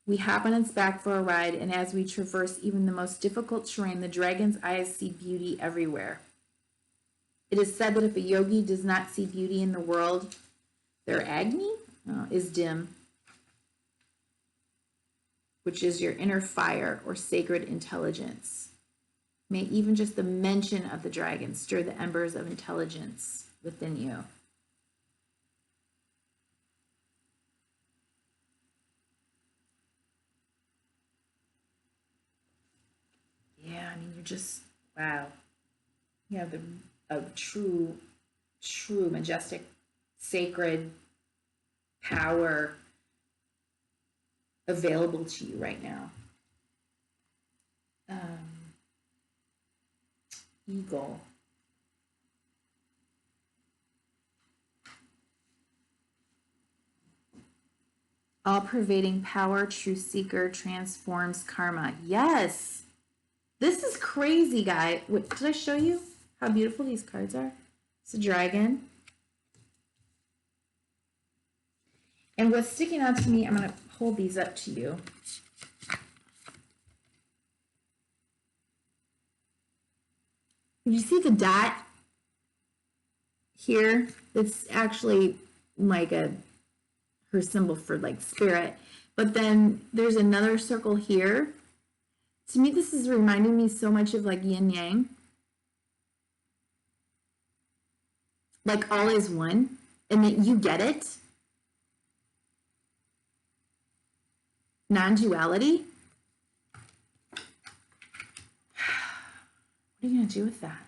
We hop on its back for a ride, and as we traverse even the most difficult terrain, the dragon's eyes see beauty everywhere. It is said that if a yogi does not see beauty in the world, their Agni is dim, which is your inner fire or sacred intelligence. May even just the mention of the dragon stir the embers of intelligence within you. Yeah, I mean, you're just, wow. You have a true, majestic, sacred power available to you right now. Eagle. All-pervading power, true seeker, transforms karma. Yes! This is crazy, guy. Wait, did I show you how beautiful these cards are? It's a dragon. And what's sticking out to me, I'm going to hold these up to you. You see the dot here? It's actually like her symbol for like spirit. But then there's another circle here. To me, this is reminding me so much of like yin yang. Like all is one, and that you get it. Non-duality. What are you going to do with that?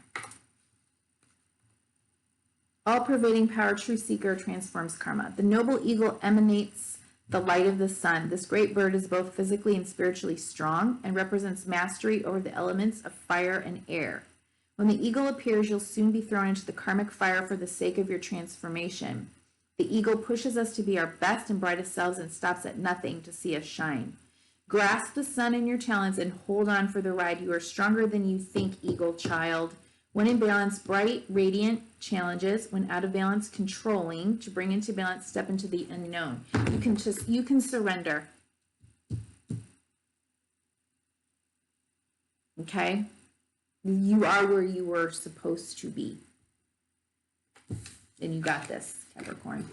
All-pervading power, true seeker, transforms karma. The noble eagle emanates the light of the sun. This great bird is both physically and spiritually strong and represents mastery over the elements of fire and air. When the eagle appears, you'll soon be thrown into the karmic fire for the sake of your transformation. The eagle pushes us to be our best and brightest selves and stops at nothing to see us shine. Grasp the sun in your talents and hold on for the ride. You are stronger than you think, eagle child. When in balance, bright, radiant, challenges. When out of balance, controlling. To bring into balance, step into the unknown. You can surrender. Okay? You are where you were supposed to be. And you got this, Capricorn.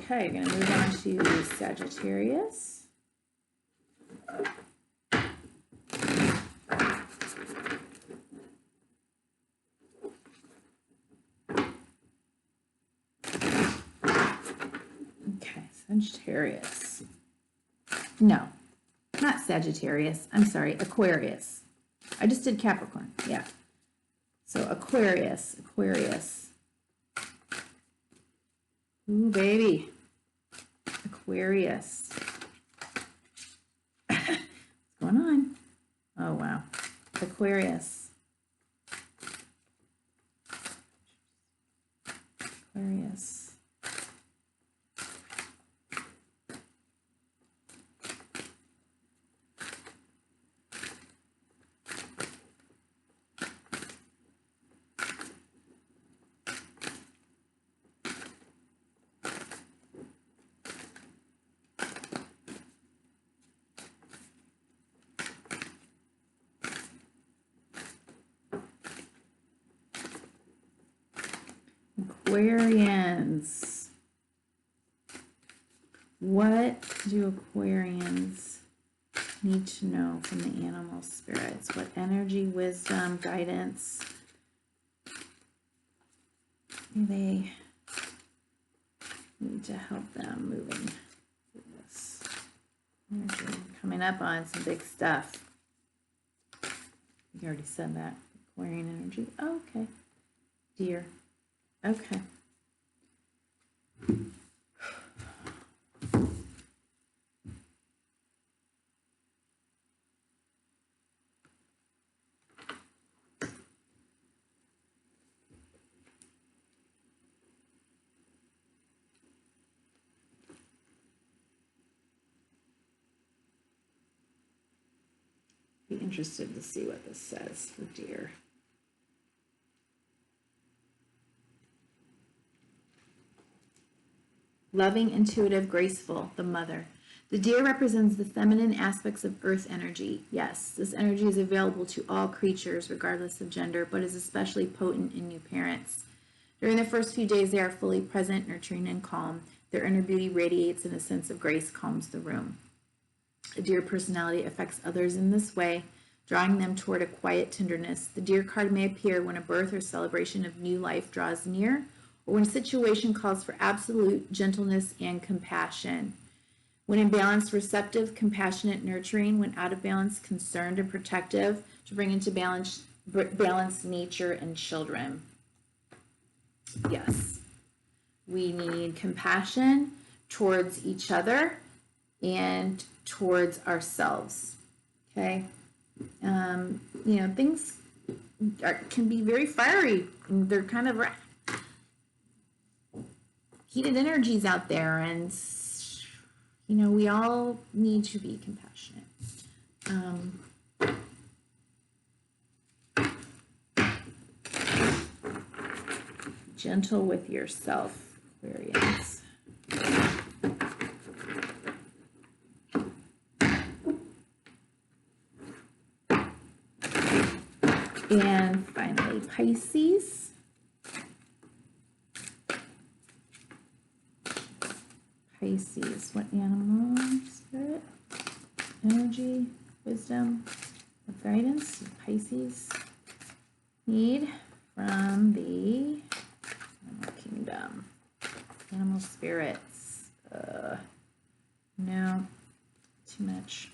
Okay, going to move on to Sagittarius. Okay, Sagittarius. No, not Sagittarius. I'm sorry, Aquarius. I just did Capricorn. Yeah. So Aquarius. Ooh, baby. Aquarius. What's going on? Oh, wow. Aquarius. Aquarians. What do Aquarians need to know from the animal spirits? What energy, wisdom, guidance do they need to help them moving through this energy? Coming up on some big stuff. You already said that. Aquarian energy. Oh, okay. Dear. Okay. Be interested to see what this says for deer. Loving, intuitive, graceful, the mother. The deer represents the feminine aspects of earth energy. Yes, this energy is available to all creatures, regardless of gender, but is especially potent in new parents. During the first few days, they are fully present, nurturing, and calm. Their inner beauty radiates, and a sense of grace calms the room. A deer personality affects others in this way, drawing them toward a quiet tenderness. The deer card may appear when a birth or celebration of new life draws near, or when a situation calls for absolute gentleness and compassion. When in balance, receptive, compassionate, nurturing. When out of balance, concerned and protective, to bring into balance nature and children. Yes, we need compassion towards each other and towards ourselves. Okay, things can be very fiery, and they're kind of heated energies out there, and we all need to be compassionate. Gentle with yourself, Aquarians. And finally, Pisces. Pisces, what animal, spirit, energy, wisdom, what guidance do Pisces need from the animal kingdom? Animal spirits. No, too much.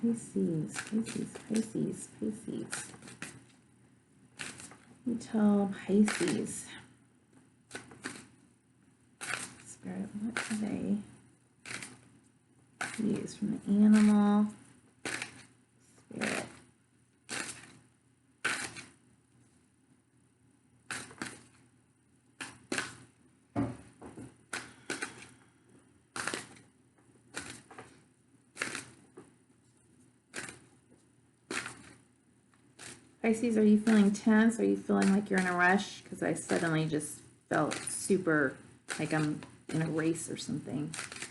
Pisces, Pisces, Pisces, Pisces. You tell Pisces. Spirit, what do they use from the animal spirit? Pisces, are you feeling tense? Are you feeling like you're in a rush? Because I suddenly just felt super like I'm in a race or something. Okay,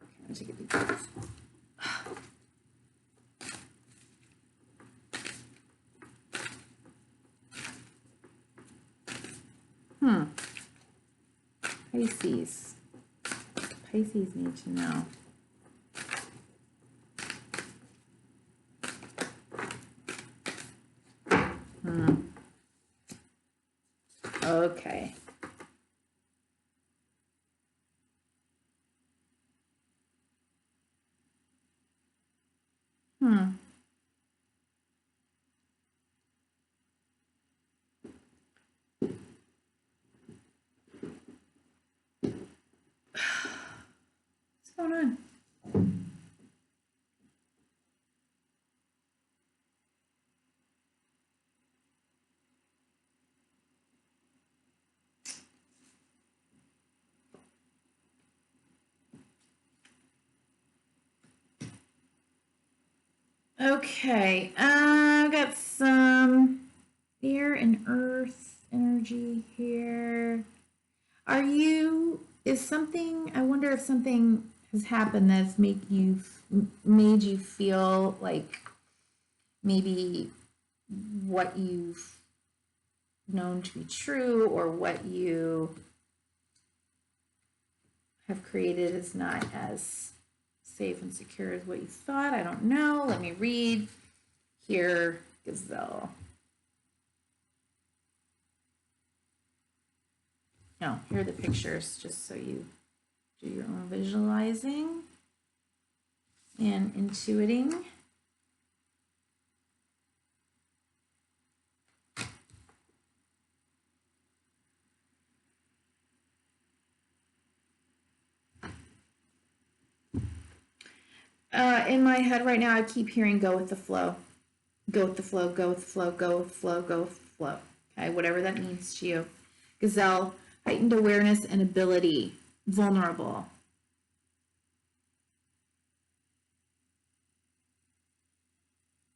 I'm gonna take a deep breath. Pisces. Pisces need to know. Okay. What's going on? Okay, I've got some and earth energy here. I wonder if something has happened that's made you feel like maybe what you've known to be true or what you have created is not as safe and secure as what you thought. I don't know. Let me read here, Gazelle. No, here are the pictures, just so you do your own visualizing and intuiting. In my head right now, I keep hearing go with the flow. Go with the flow, go with the flow, go with the flow, go with the flow. Okay, whatever that means to you. Gazelle, heightened awareness and ability, vulnerable.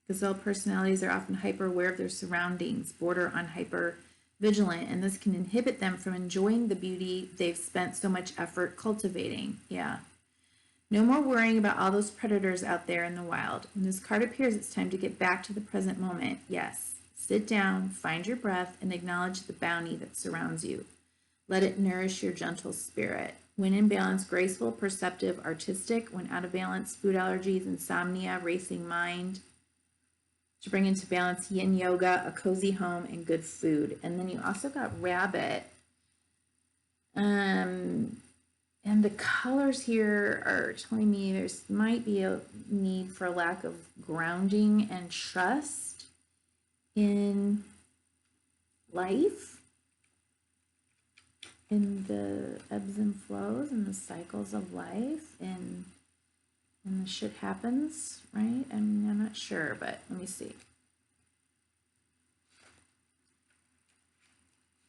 Gazelle personalities are often hyper aware of their surroundings, border on hyper vigilant, and this can inhibit them from enjoying the beauty they've spent so much effort cultivating. Yeah. No more worrying about all those predators out there in the wild. When this card appears, it's time to get back to the present moment. Yes. Sit down, find your breath, and acknowledge the bounty that surrounds you. Let it nourish your gentle spirit. When in balance, graceful, perceptive, artistic. When out of balance, food allergies, insomnia, racing mind. To bring into balance, yin yoga, a cozy home, and good food. And then you also got rabbit. And the colors here are telling me there's might be a need for a lack of grounding and trust in life, in the ebbs and flows and the cycles of life, and the shit happens, right? I mean, I'm not sure, but let me see.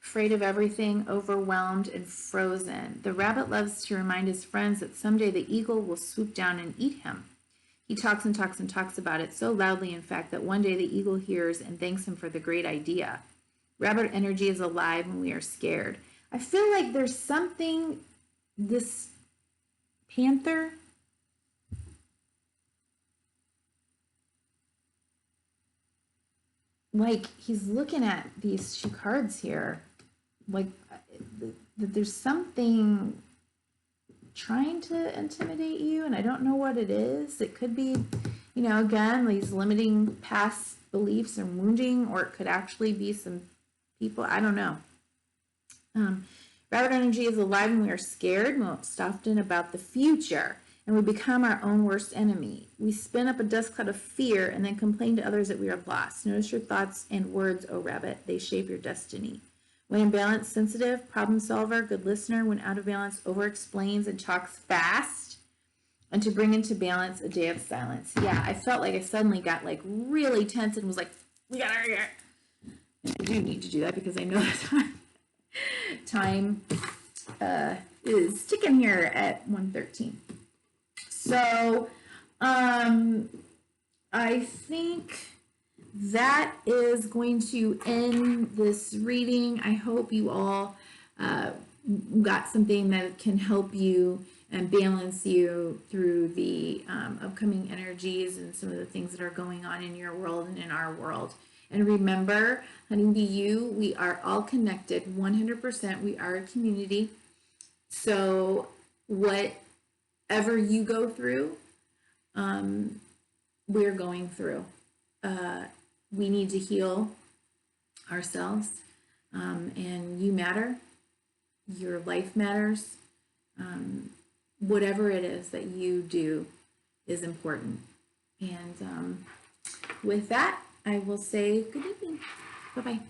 Afraid of everything, overwhelmed and frozen. The rabbit loves to remind his friends that someday the eagle will swoop down and eat him. He talks and talks and talks about it so loudly, in fact, that one day the eagle hears and thanks him for the great idea. Rabbit energy is alive when we are scared. I feel like there's something, this panther, like he's looking at these two cards here, like there's something trying to intimidate you, and I don't know what it is. It could be, you know, again, these limiting past beliefs and wounding, or it could actually be some people, I don't know. Rabbit energy is alive when we are scared, most often about the future, and we become our own worst enemy. We spin up a dust cloud of fear and then complain to others that we are lost. Notice your thoughts and words, oh rabbit. They shape your destiny. When in balance, sensitive, problem solver, good listener. When out of balance, over-explains and talks fast. And to bring into balance, a day of silence. Yeah, I felt like I suddenly got like really tense and was like, we got out of here. I do need to do that because I know that time is ticking here at 1:13. So I think that is going to end this reading. I hope you all got something that can help you and balance you through the upcoming energies and some of the things that are going on in your world and in our world. And remember, Honeybee U, we are all connected 100%. We are a community. So whatever you go through, we're going through. We need to heal ourselves, and you matter. Your life matters. Whatever it is that you do is important. And with that, I will say good evening. Bye-bye.